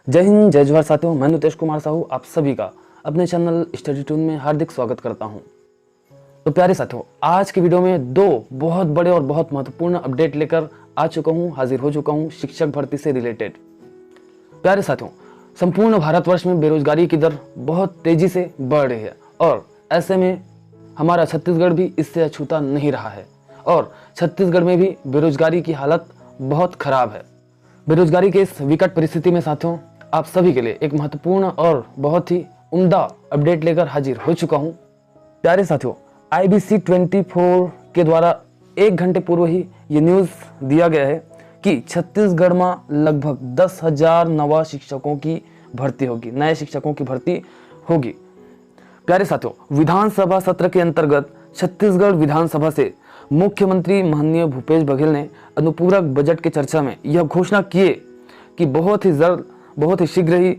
जय हिंद, जय जोहार साथियों। मैं नितेश कुमार साहू आप सभी का अपने चैनल स्टडी ट्यून में हार्दिक स्वागत करता हूं। तो प्यारे साथियों, आज की वीडियो में दो बहुत बड़े और बहुत महत्वपूर्ण अपडेट लेकर आ चुका हूं, हाजिर हो चुका हूं शिक्षक भर्ती से रिलेटेड। प्यारे साथियों, संपूर्ण भारतवर्ष में बेरोजगारी की दर बहुत तेजी से बढ़ रही है और ऐसे में हमारा छत्तीसगढ़ भी इससे अछूता नहीं रहा है और छत्तीसगढ़ में भी बेरोजगारी की हालत बहुत खराब है। बेरोजगारी के इस विकट परिस्थिति में साथियों, आप सभी के लिए एक महत्वपूर्ण और बहुत ही उम्दा अपडेट लेकर हाजिर हो चुका हूं। प्यारे साथियों, IBC 24 के द्वारा 1 घंटे पूर्व ही ये न्यूज़ दिया गया है कि छत्तीसगढ़ में लगभग 10,000 नवा शिक्षकों की भर्ती होगी, नए शिक्षकों की भर्ती होगी। प्यारे साथियों, विधानसभा सत्र के अंतर्गत छत्तीसगढ़ विधानसभा से मुख्यमंत्री माननीय भूपेश बघेल ने अनुपूरक बजट के चर्चा में यह घोषणा किए कि बहुत ही शीघ्र ही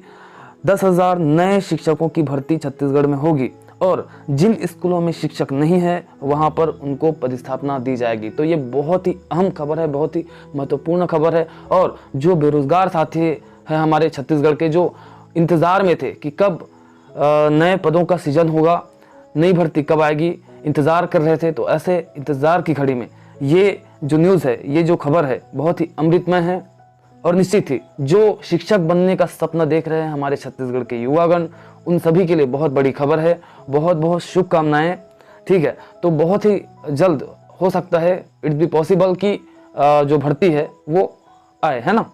10,000 नए शिक्षकों की भर्ती छत्तीसगढ़ में होगी और जिन स्कूलों में शिक्षक नहीं है वहां पर उनको पदस्थापना दी जाएगी। तो ये बहुत ही अहम खबर है, बहुत ही महत्वपूर्ण खबर है और जो बेरोजगार साथी हैं हमारे छत्तीसगढ़ के, जो इंतजार में थे कि कब नए पदों का सीजन होगा, नई भर्ती कब आएगी, इंतजार कर रहे थे, तो ऐसे इंतजार की घड़ी में ये जो न्यूज़ है, ये जो खबर है बहुत ही अमृतमय है और निश्चित ही जो शिक्षक बनने का सपना देख रहे हैं हमारे छत्तीसगढ़ के युवागण, उन सभी के लिए बहुत बड़ी खबर है। बहुत बहुत शुभकामनाएं। ठीक है, तो बहुत ही जल्द हो सकता है, इट्स बी पॉसिबल कि जो भर्ती है वो आए, है ना।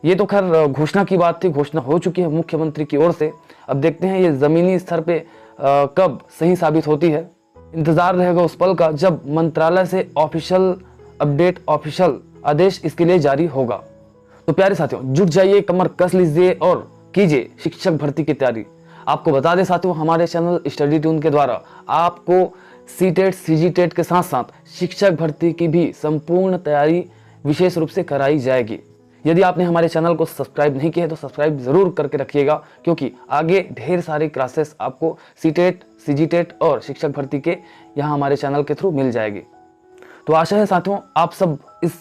ये तो खैर घोषणा की बात थी, घोषणा हो चुकी है मुख्यमंत्री की ओर से। अब देखते हैं ये जमीनी स्तर पे कब सही साबित होती है। इंतजार रहेगा उस पल का जब मंत्रालय से ऑफिशियल अपडेट, ऑफिशियल आदेश इसके लिए जारी होगा। तो प्यारे साथियों, जुट जाइए, कमर कस लीजिए और कीजिए शिक्षक भर्ती की तैयारी। आपको बता दें साथियों, हमारे चैनल स्टडी ट्यून के द्वारा आपको सीटेट, सीजीटेट के साथ साथ शिक्षक भर्ती की भी संपूर्ण तैयारी विशेष रूप से कराई जाएगी। यदि आपने हमारे चैनल को सब्सक्राइब नहीं किया है तो सब्सक्राइब जरूर करके रखिएगा, क्योंकि आगे ढेर सारी क्लासेस आपको सीटेट, सीजीटेट और शिक्षक भर्ती के यहाँ हमारे चैनल के थ्रू मिल जाएगी। तो आशा है साथियों, आप सब इस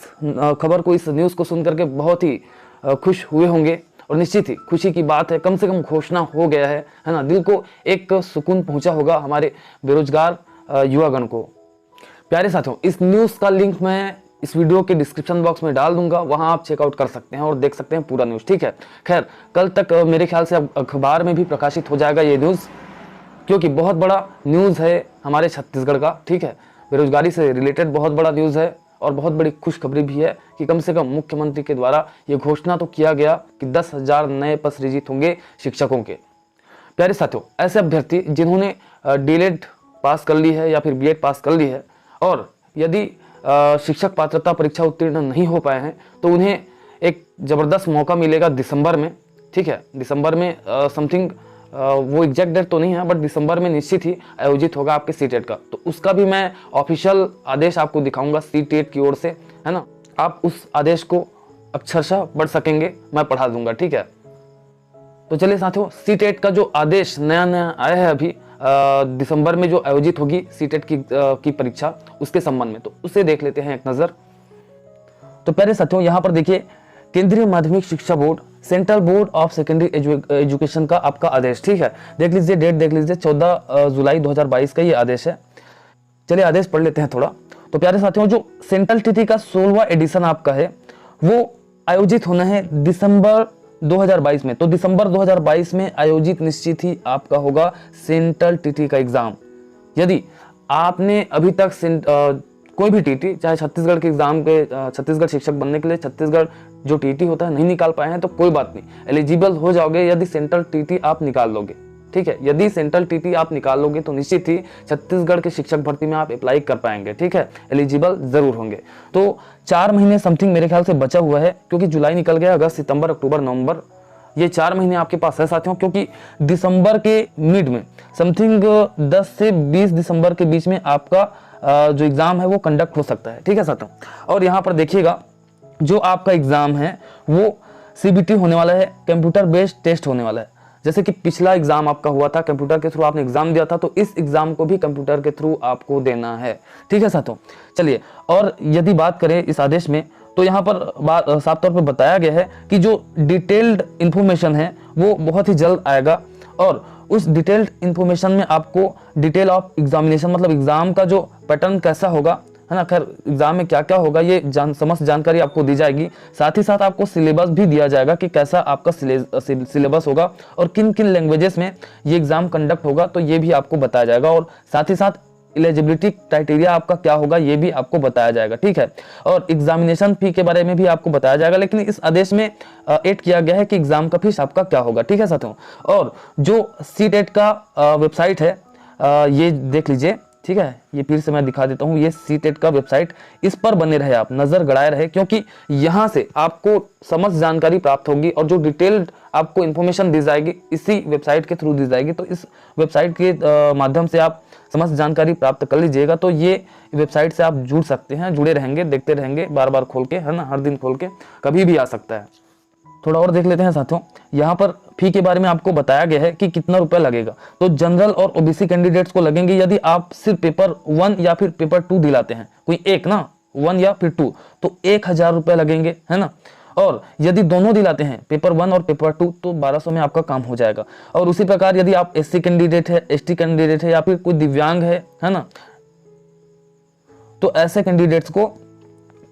खबर को, इस न्यूज़ को सुन करके बहुत ही खुश हुए होंगे और निश्चित ही खुशी की बात है, कम से कम घोषणा हो गया है ना। दिल को एक सुकून पहुंचा होगा हमारे बेरोजगार युवागण को। प्यारे साथियों, इस न्यूज़ का लिंक मैं इस वीडियो के डिस्क्रिप्शन बॉक्स में डाल दूंगा, वहां आप चेकआउट कर सकते हैं और देख सकते हैं पूरा न्यूज़। ठीक है, खैर कल तक मेरे ख्याल से अब अखबार में भी प्रकाशित हो जाएगा ये न्यूज़, क्योंकि बहुत बड़ा न्यूज़ है हमारे छत्तीसगढ़ का। ठीक है, बेरोजगारी से रिलेटेड बहुत बड़ा न्यूज़ है और बहुत बड़ी खुशखबरी भी है कि कम से कम मुख्यमंत्री के द्वारा ये घोषणा तो किया गया कि 10,000 नए पद सृजित होंगे शिक्षकों के। प्यारे साथियों, ऐसे अभ्यर्थी जिन्होंने डीएलएड पास कर ली है या फिर बीएड पास कर ली है और यदि शिक्षक पात्रता परीक्षा उत्तीर्ण नहीं हो पाए हैं तो उन्हें एक ज़बरदस्त मौका मिलेगा दिसंबर में। ठीक है, दिसंबर में समथिंग वो एग्जैक्ट डेट तो नहीं है, बट दिसंबर में निश्चित ही आयोजित होगा आपके सीटेट का। तो उसका भी मैं ऑफिशियल आदेश आपको दिखाऊंगा सीटेट की ओर से, है ना। आप उस आदेश को अक्षरशः पढ़ सकेंगे, मैं पढ़ा दूंगा। ठीक है, तो चलिए साथियों, सीटेट का जो आदेश नया आया है अभी दिसंबर में जो आयोजित होगी सीटेट की परीक्षा, उसके संबंध में, तो उसे देख लेते हैं एक नजर। तो प्यारे साथियों, यहाँ पर देखिए, केंद्रीय माध्यमिक शिक्षा board, central board of secondary education का आपका आदेश। ठीक है, देख लीजिए, डेट देख लीजिए, 14 जुलाई 2022 का ये आदेश है। चलिए आदेश पढ़ लेते हैं थोड़ा। तो प्यारे साथियों, जो सेंट्रल टीटी का 16वां एडिशन आपका है वो आयोजित होना है दिसंबर 2022 में। तो दिसंबर 2022 में आयोजित निश्चित ही आपका होगा सेंट्रल टीटी का एग्जाम। यदि आपने अभी तक कोई भी टीटी, चाहे छत्तीसगढ़ के एग्जाम के, छत्तीसगढ़ शिक्षक बनने के लिए छत्तीसगढ़ जो टीटी होता है नहीं निकाल पाए हैं तो कोई बात नहीं, एलिजिबल हो जाओगे यदि सेंट्रल टीटी आप निकाल लोगे। ठीक है, यदि सेंट्रल टीटी आप निकाल लोगे तो निश्चित ही छत्तीसगढ़ के शिक्षक भर्ती में आप अप्लाई कर पाएंगे। ठीक है, एलिजिबल जरूर होंगे। तो 4 महीने समथिंग मेरे ख्याल से बचा हुआ है, क्योंकि जुलाई निकल गया, अगस्त, सितंबर, अक्टूबर, नवंबर, ये 4 महीने आपके पास है साथियों। क्योंकि दिसंबर के मिड में समथिंग 10 से 20 दिसंबर के बीच में आपका जो एग्जाम है वो कंडक्ट हो सकता है। ठीक है साथियों, और यहाँ पर देखिएगा, जो आपका एग्जाम है वो CBT होने वाला है, कंप्यूटर बेस्ड टेस्ट होने वाला है। जैसे कि पिछला एग्जाम आपका हुआ था कंप्यूटर के थ्रू, आपने एग्जाम दिया था, तो इस एग्जाम को भी कंप्यूटर के थ्रू आपको देना है। ठीक है साथियों, चलिए। और यदि बात करें इस आदेश में, तो यहाँ पर साफ तौर पर बताया गया है कि जो डिटेल्ड इंफॉर्मेशन है वो बहुत ही जल्द आएगा, और उस डिटेल्ड इंफॉर्मेशन में आपको डिटेल ऑफ एग्जामिनेशन, मतलब एग्जाम का जो पैटर्न कैसा होगा, है ना, खैर एग्जाम में क्या क्या होगा ये समस्त जानकारी आपको दी जाएगी। साथ ही साथ आपको सिलेबस भी दिया जाएगा कि कैसा आपका सिलेबस होगा और किन किन लैंग्वेजेस में ये एग्जाम कंडक्ट होगा, तो ये भी आपको बताया जाएगा। और साथ ही साथ एलिजिबिलिटी क्राइटेरिया आपका क्या होगा ये भी आपको बताया जाएगा। ठीक है, और एग्जामिनेशन फी के बारे में भी आपको बताया जाएगा, लेकिन इस आदेश में ऐड किया गया है कि एग्जाम का फीस आपका क्या होगा। ठीक है साथियों, और जो सीटेट का वेबसाइट है ये देख लीजिए। ठीक है, ये फिर से मैं दिखा देता हूँ, ये सीटेट का वेबसाइट, इस पर बने रहे आप, नजर गड़ाए रहे, क्योंकि यहाँ से आपको समस्त जानकारी प्राप्त होगी और जो डिटेल्ड आपको इन्फॉर्मेशन दी जाएगी इसी वेबसाइट के थ्रू दी जाएगी। तो इस वेबसाइट के माध्यम से आप समस्त जानकारी प्राप्त कर लीजिएगा। तो ये वेबसाइट से आप जुड़ सकते हैं, जुड़े रहेंगे, देखते रहेंगे, बार बार खोल के, है ना, हर दिन खोल के, कभी भी आ सकता है। थोड़ा और देख लेते हैं साथियों, यहाँ पर फी के बारे में आपको बताया गया है कि कितना रुपया लगेगा। तो जनरल और ओबीसी कैंडिडेट्स को लगेंगे, यदि आप सिर्फ पेपर 1 या फिर पेपर 2 दिलाते हैं, कोई एक ना, 1 या फिर 2, तो 1000 रुपये लगेंगे, है ना। और यदि दोनों दिलाते हैं, पेपर 1 और पेपर 2, तो 1200 में आपका काम हो जाएगा। और उसी प्रकार यदि आप एससी कैंडिडेट है, एसटी कैंडिडेट है, या फिर कोई दिव्यांग है ना, तो ऐसे कैंडिडेट्स को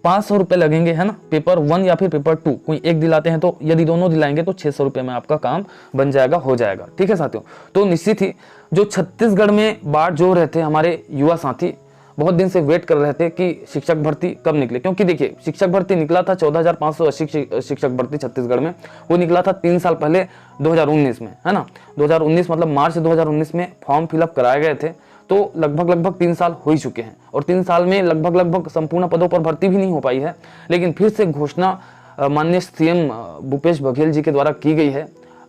500 रुपये लगेंगे, है ना, पेपर 1 या फिर पेपर 2, कोई एक दिलाते हैं, तो यदि दोनों दिलाएंगे तो 600 रुपये में आपका काम बन जाएगा, हो जाएगा। ठीक है साथियों, तो निश्चित ही जो छत्तीसगढ़ में बाढ़ जो रहे थे हमारे युवा साथी, बहुत दिन से वेट कर रहे थे कि शिक्षक भर्ती कब निकले, क्योंकि देखिए शिक्षक भर्ती निकला था 14,580 शिक्षक भर्ती छत्तीसगढ़ में, वो निकला था 3 साल पहले 2019 में, है ना। 2019 मतलब मार्च 2019 में फॉर्म फिलअप कराए गए थे, तो लगभग 3 साल हो ही चुके हैं, और 3 साल में लगभग संपूर्ण पदों पर भर्ती भी नहीं हो पाई है। लेकिन फिर से घोषणा माननीय सीएम भूपेश बघेल जी के द्वारा की गई है।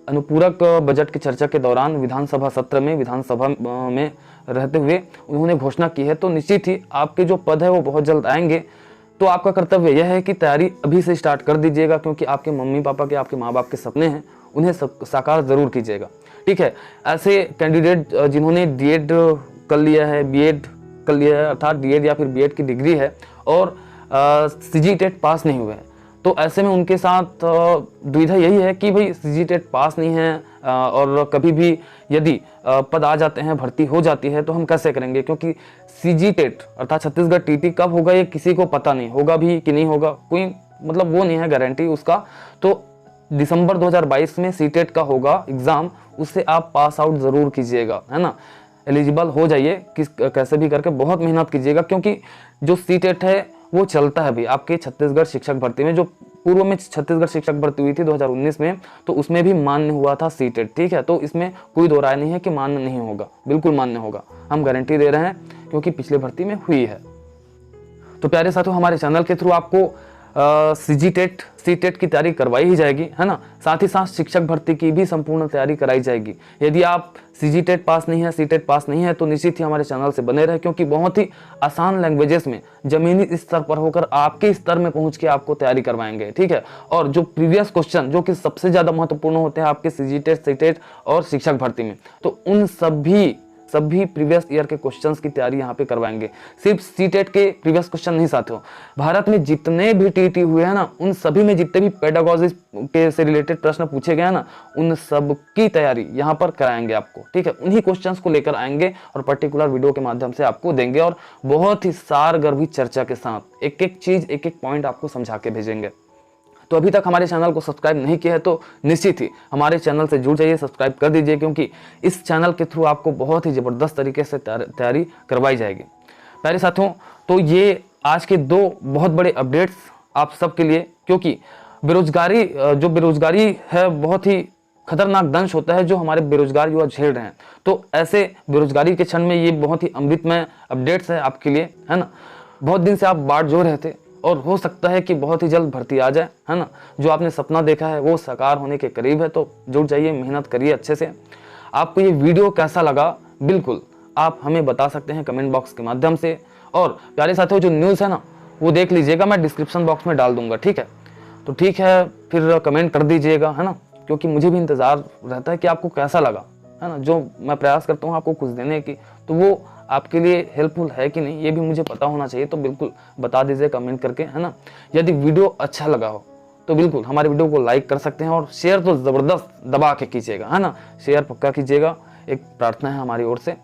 अनुपूरक बजट की चर्चा के दौरान विधानसभा सत्र में, विधानसभा में रहते हुए उन्होंने घोषणा की है। तो निश्चित ही आपके जो पद है वो बहुत जल्द आएंगे। तो आपका कर्तव्य यह है कि तैयारी अभी से स्टार्ट कर दीजिएगा, क्योंकि आपके मम्मी पापा के, आपके माँ बाप के सपने हैं, उन्हें साकार जरूर कीजिएगा। ठीक है, ऐसे कैंडिडेट जिन्होंने डीएड कर लिया है, बीएड कर लिया है, अर्थात डीएड या फिर बीएड की डिग्री है और सीजीटेट पास नहीं हुए हैं, तो ऐसे में उनके साथ दुविधा यही है कि भाई सीजीटेट पास नहीं है और कभी भी यदि पद आ जाते हैं, भर्ती हो जाती है, तो हम कैसे करेंगे, क्योंकि सीजीटेट अर्थात छत्तीसगढ़ टीटी कब होगा ये किसी को पता नहीं, होगा भी कि नहीं होगा, कोई मतलब वो नहीं है गारंटी उसका। तो दिसंबर 2022 में सीटेट का होगा एग्जाम, उससे आप पास आउट जरूर कीजिएगा, है ना, एलिजिबल हो जाइए, कैसे भी करके बहुत मेहनत कीजिएगा, क्योंकि जो सीटेट है वो चलता है भी आपके छत्तीसगढ़ शिक्षक भर्ती में। जो पूर्व में छत्तीसगढ़ शिक्षक भर्ती हुई थी 2019 में, तो उसमें भी मान्य हुआ था सीटेट। ठीक है, तो इसमें कोई दो राय नहीं है कि मान्य नहीं होगा, बिल्कुल मान्य होगा, हम गारंटी दे रहे हैं, क्योंकि पिछले भर्ती में हुई है। तो प्यारे साथियों, हमारे चैनल के थ्रू आपको सीजीटेट, सीटेट की तैयारी करवाई ही जाएगी, है ना। साथ ही साथ शिक्षक भर्ती की भी संपूर्ण तैयारी कराई जाएगी। यदि आप सीजीटेट पास नहीं है, सीटेट पास नहीं है, तो निश्चित ही हमारे चैनल से बने रहे, क्योंकि बहुत ही आसान लैंग्वेजेस में जमीनी स्तर पर होकर आपके स्तर में पहुंच के आपको तैयारी करवाएंगे। ठीक है, और जो प्रीवियस क्वेश्चन जो कि सबसे ज्यादा महत्वपूर्ण होते हैं आपके सीजीटेट, सीटेट और शिक्षक भर्ती में, तो उन सभी प्रीवियस ईयर के क्वेश्चंस की तैयारी यहाँ पे करवाएंगे। सिर्फ सीटेट के प्रीवियस क्वेश्चन नहीं साथियों, भारत में जितने भी टीटी हुए हैं ना, उन सभी में जितने भी पेडागोजी के से रिलेटेड प्रश्न पूछे गए हैं ना, उन सब की तैयारी यहाँ पर कराएंगे आपको। ठीक है, उन्हीं क्वेश्चंस को लेकर आएंगे और पर्टिकुलर वीडियो के माध्यम से आपको देंगे, और बहुत ही सारगर्भित चर्चा के साथ एक एक चीज, एक एक पॉइंट आपको समझा के भेजेंगे। तो अभी तक हमारे चैनल को सब्सक्राइब नहीं किया है तो निश्चित ही हमारे चैनल से जुड़ जाइए, सब्सक्राइब कर दीजिए, क्योंकि इस चैनल के थ्रू आपको बहुत ही ज़बरदस्त तरीके से तैयारी करवाई जाएगी। प्यारे साथियों, तो ये आज के 2 बहुत बड़े अपडेट्स आप सबके लिए, क्योंकि बेरोजगारी है बहुत ही खतरनाक दंश होता है जो हमारे बेरोजगार युवा झेल रहे हैं। तो ऐसे बेरोजगारी के क्षण में ये बहुत ही अमृतमय अपडेट्स है आपके लिए, है ना। बहुत दिन से आप बाट जो रहे थे और हो सकता है कि बहुत ही जल्द भर्ती आ जाए, है ना। जो आपने सपना देखा है वो साकार होने के करीब है, तो जुट जाइए, मेहनत करिए अच्छे से। आपको ये वीडियो कैसा लगा बिल्कुल आप हमें बता सकते हैं कमेंट बॉक्स के माध्यम से। और प्यारे साथियों, जो न्यूज़ है ना वो देख लीजिएगा, मैं डिस्क्रिप्शन बॉक्स में डाल दूंगा। ठीक है, तो ठीक है, फिर कमेंट कर दीजिएगा, है ना, क्योंकि मुझे भी इंतज़ार रहता है कि आपको कैसा लगा, है ना। जो मैं प्रयास करता हूँ आपको कुछ देने की, तो वो आपके लिए हेल्पफुल है कि नहीं ये भी मुझे पता होना चाहिए। तो बिल्कुल बता दीजिए कमेंट करके, है ना। यदि वीडियो अच्छा लगा हो तो बिल्कुल हमारे वीडियो को लाइक कर सकते हैं, और शेयर तो ज़बरदस्त दबा के कीजिएगा, है ना। शेयर पक्का कीजिएगा, एक प्रार्थना है हमारी ओर से।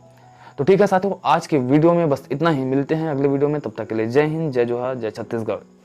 तो ठीक है साथियों, आज के वीडियो में बस इतना ही। मिलते हैं अगले वीडियो में, तब तक के लिए जय हिंद, जय जोहार, जय छत्तीसगढ़।